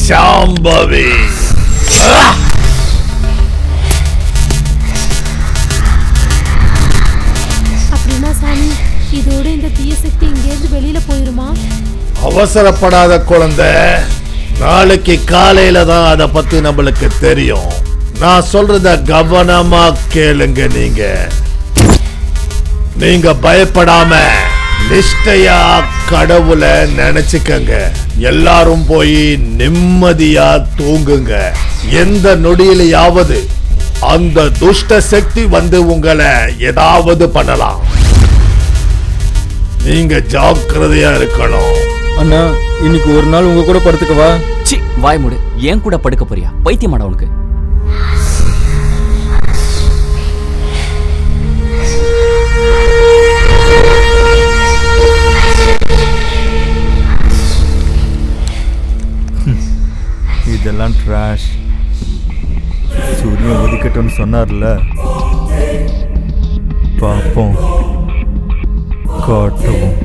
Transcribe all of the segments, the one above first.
சாம்பவி அப்படின்னா சாமி இதோட இந்த தீய சக்தி இங்கேருந்து வெளியில போயிருமா? அவசரப்படாத குழந்தை, நாளைக்கு காலையில தான் அத பத்தி நம்மளுக்கு தெரியும். நான் சொல்றத கவனமா கேளுங்க. நீங்க பயப்படாம நிஷ்டையா கடவுளை நினைச்சுக்கங்க. எல்லாரும் போய் நிம்மதியா தூங்குங்க. எந்த நொடியிலையாவது அந்த துஷ்ட சக்தி வந்து உங்களை ஏதாவது பண்ணலாம். நீங்க ஜாக்கிரதையா இருக்கணும். அண்ணா, இன்னைக்கு ஒரு நாள் உங்க கூட படுத்துக்கவா? சி, வாய் மூடு. ஏன் கூட படுக்க போறியா? பைத்தியமாடா உனக்கு? இதெல்லாம் ட்ராஷ். சூரியன் ஒதுக்கட்டும்னு சொன்னார்ல, பார்ப்போம், காட்டுவோம்.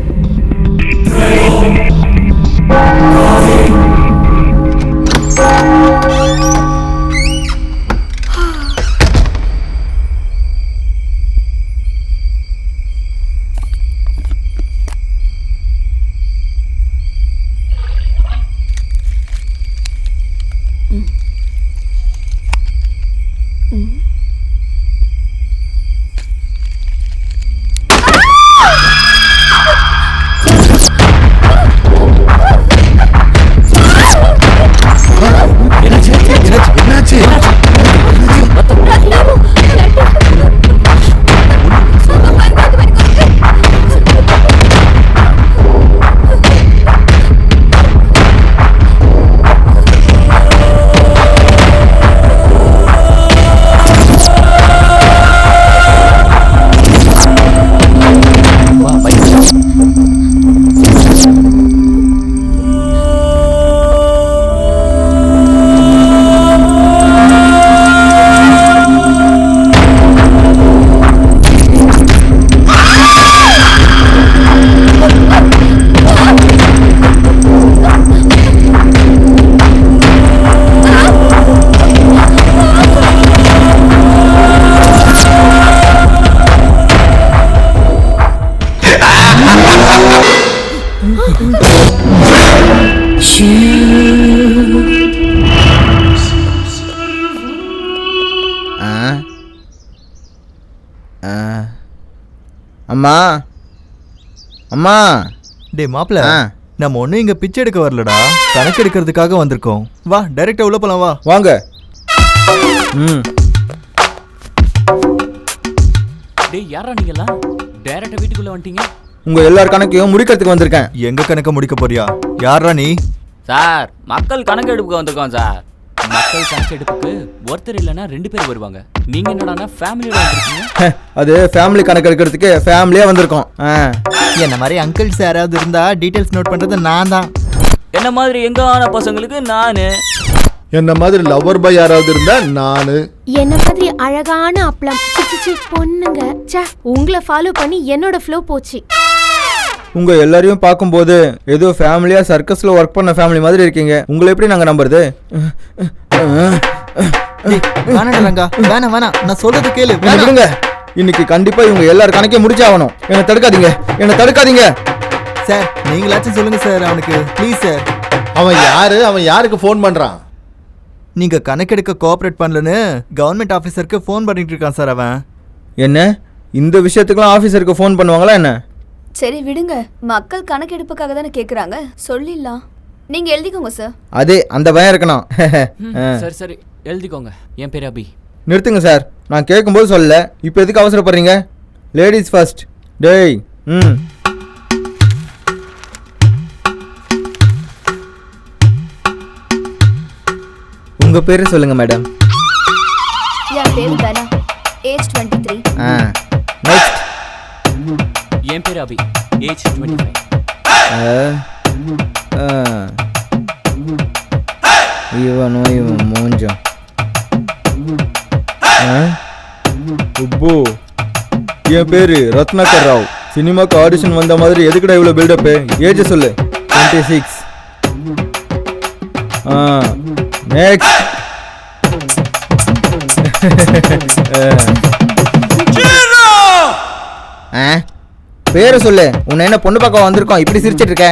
அம்மா அம்மா. டே மாப்பிள்ள, நம்ம ஒன்றும் இங்கே பிச்சை எடுக்க வரலடா, கணக்கு எடுக்கிறதுக்காக வந்திருக்கோம். வா, டைரெக்டாக உள்ள போலாம். வா வாங்க. டேய், யாரா நீங்கலாம்? டைரக்டா வீட்டுக்குள்ள வந்துட்டீங்க. உங்க எல்லார் கணக்கையும் முடிக்கிறதுக்கு வந்திருக்கேன். எங்க கணக்க முடிக்க போறியா? யாரா நீ? சார், மக்கள் கணக்கு எடுப்புக்கு வந்திருக்கோம் சார். மக்கள் கணக்கு எடுப்புக்கு ஒருத்தர் இல்லைன்னா 2 பேர் வருவாங்க. நீங்க என்னடானா ஃபேமிலியோட வந்திருக்கீங்க? அது ஃபேமிலி கணக்கு எடுக்கிறதுக்கு ஃபேமிலியா வந்திருக்கோம். என்ன மாதிரி அங்கிள்ஸ் யாராவது இருந்தா டீடைல்ஸ் நோட் பண்றது நான் தான். என்ன மாதிரி எங்கான பசங்களுக்கு நானு, என்ன மாதிரி லவர் பாய் யாராவது இருந்தா நானு, என்ன மாதிரி அழகான அப்பளம் சிச்சி பொண்ணுங்க. சே, உங்களை ஃபாலோ பண்ணி என்னோட ஃப்ளோ போச்சு. உங்க எல்லாரையும் பார்க்கும்போது ஏதோ ஃபேமிலியா சர்க்கஸ்ல ஒர்க் பண்ண ஃபேமிலி மாதிரி இருக்கீங்க. உங்களை எப்படி நாங்க நம்புறது? வேணாம், நான் சொல்றது கேளு. விடுங்க. இன்னைக்கு கண்டிப்பா இவங்க எல்லாரும் கணக்கே முடிச்சாகணும். என்ன தடுக்காதீங்க சார். நீங்களாச்சும் சொல்லுங்க சார் அவனுக்கு, ப்ளீஸ் சார். அவன் யாரு? அவன் யாருக்கு ஃபோன் பண்றான்? நீங்க கணக்கெடுக்க கோஆபரேட் பண்ணலன்னு கவர்மெண்ட் ஆஃபீஸருக்கு ஃபோன் பண்ணிட்டு இருக்கான் சார் அவன். என்ன இந்த விஷயத்துக்குலாம் ஆஃபீஸருக்கு ஃபோன் பண்ணுவாங்களா என்ன? சரி விடுங்க, மக்கள் கணக்கெடுப்புக்காக தானே கேக்குறாங்க, சொல்லிடலாம். நீங்க எழுதிக்கோங்க சார். அதே அந்த பயம் இருக்கணும். சரி சரி எழுதிக்கோங்க. என் பேர் அபி. நிறுத்துங்க சார், நான் கேட்கும்போது சொல்லல, இப்போ எதுக்கு அவசரப்படுறீங்க? Ladies first. டேய். உங்க பேரு சொல்லுங்க மேடம். என் பேர் தனா, ஏஜ் 23. நெக்ஸ்ட். என் பேர் அபி, ஏஜ் 25. இவன் மூஞ்சம். உப்பு. என் பேரு ரத்னாகர் ராவ். சினிமாக்கு ஆடிஷன் வந்த மாதிரி எதுக்குடா இவ்வளோ பில்டப்பு? ஏஜ் சொல்லு. 26. நெக்ஸ்ட். பேரை சொல்லு. உன்னை என்ன பொண்ணு பார்க்க வந்திருக்கோம், இப்படி சிரிச்சிட்டு இருக்க?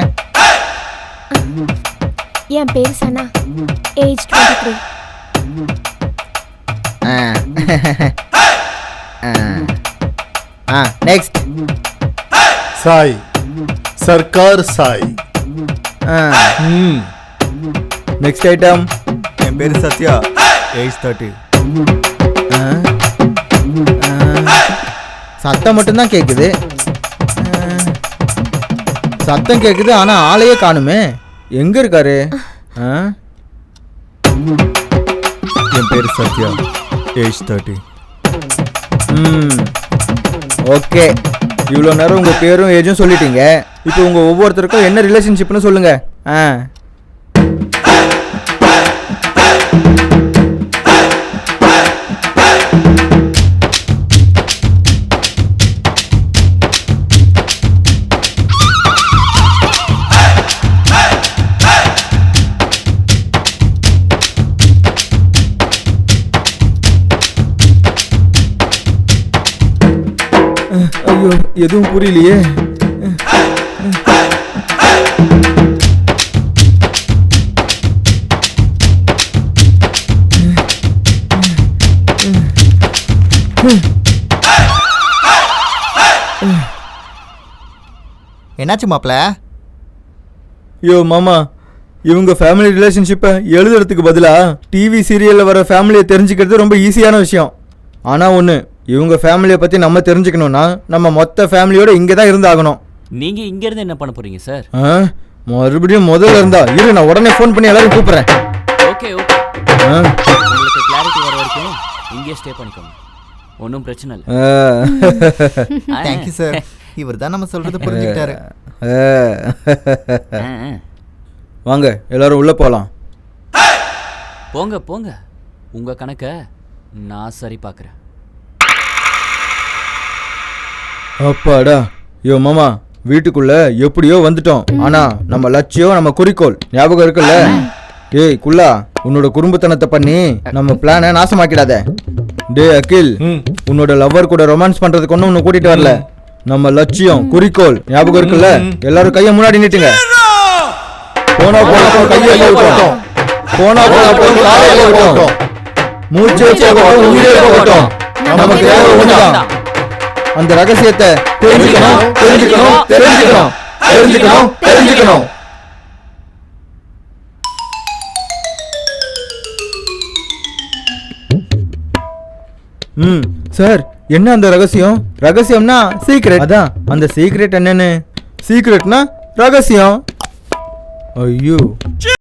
என் பேர் சனா, ஏஜ் 23. நெக்ஸ்ட். சாய், சர்க்கார் சாய். Next item. என் பேர் சத்யா, ஏஜ் 30. சத்தம் மட்டும்தான் கேக்குது. சத்தம் கேக்குது, ஆனா ஆளையே காணுமே. எங்க இருக்காரு? என் பேர் சத்யா, ஏஜ் 30. ஓகே, இவ்வளோ நேரம் உங்க பேரும் ஏஜும் சொல்லிட்டீங்க. இப்போ உங்க ஒவ்வொருத்தருக்கும் என்ன ரிலேஷன்ஷிப்னு சொல்லுங்க. ஐயோ, எதுவும் புரியலையே. என்னாச்சு மாப்ள? ஐயோ மாமா, இவங்க ஃபேமிலி ரிலேஷன்ஷிப்பை எழுதுறதுக்கு பதிலா டிவி சீரியல்ல வர ஃபேமிலியை தெரிஞ்சுக்கிறது ரொம்ப ஈஸியான விஷயம். ஆனா ஒன்று, இவங்க ஃபேமிலியை பற்றி நம்ம தெரிஞ்சுக்கணும்னா நம்ம மொத்த ஃபேமிலியோட இங்கே தான் இருந்தாகணும். நீங்க இங்க இருந்து என்ன பண்ண போறீங்க சார்? மறுபடியும் முதல்ல இருந்தா இரு, நான் உடனே ஃபோன் பண்ணி எல்லாரும் கூப்பிட்றேன். ஓகே ஓகே, உங்களுக்கு கிளாரிட்டி வர வரைக்கும் இங்கே ஸ்டே பண்ணிக்கோங்க, ஒன்றும் பிரச்சனை இல்லை. தேங்க்யூ சார், இவர் தான் நம்ம சொல்றதை புரிஞ்சுக்கிட்டாரு. வாங்க எல்லாரும் உள்ள போகலாம். போங்க போங்க, உங்க கணக்கை நான் சரி பார்க்குறேன். அப்பாடா. ஐயோ மாமா, வீட்டுக்குள்ள எப்படியோ வந்துட்டோம். ஆனா நம்ம லட்சியம், நம்ம குறிக்கோள் ஞாபகம் இருக்குல்ல? டேய் குள்ளா, உன்னோட குடும்பத்தனத்தை பண்ணி நம்ம பிளானை நாசமாக்கிடாத. டே அகில், உன்னோட லவ்வர் கூட ரொமான்ஸ் பண்றதுக்கு ஒன்னும் உன்னை கூட்டிட்டு வரல. நம்ம லட்சியம், குறிக்கோள் ஞாபகம் இருக்குல்ல? எல்லாரும் கையை முன்னாடி நீட்டுங்க. போனா போகட்டும், கையை போகட்டும். போனா போகட்டும், காலை போகட்டும். மூச்சே போகட்டும், உயிரே போகட்டும். நமக்கு தேவை ஒண்ணுதான், அந்த ரகசியத்தை தெரிஞ்சுக்கணும், தெரிஞ்சுக்கணும், தெரிஞ்சுக்கணும், தெரிஞ்சுக்கணும், தெரிஞ்சுக்கணும். சார், என்ன அந்த ரகசியம்? ரகசியம்னா சீக்ரெட். அதான் அந்த சீக்ரெட் என்னன்னு. சீக்ரெட்னா ரகசியம். ஐயோ.